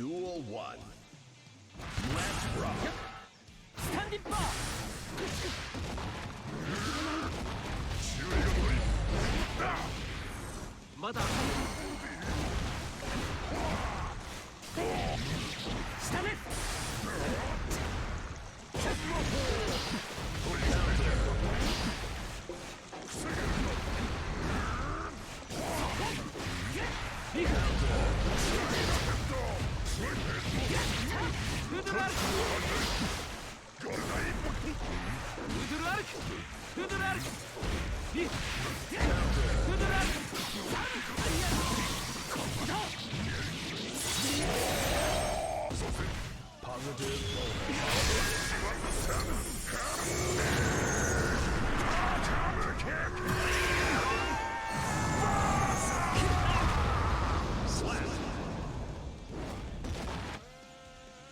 Duel 1. Let's rock. スタンディッパーまだ下目フードルアルクフードルアルクフードルアルクフードルアルク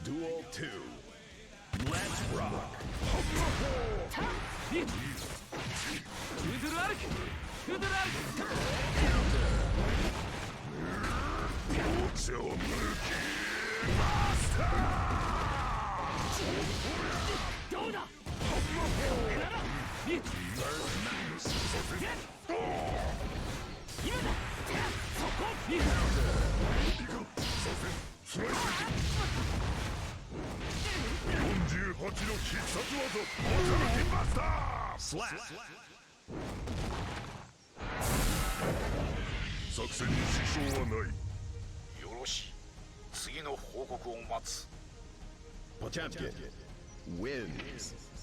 Duel 2. Let's rock. フードルアルクフードルアルクどうだ今だそこ48の必殺技驚きマスター Slap. 作戦に支障はない。よろしい。次の報告を待つ。Potemkin wins.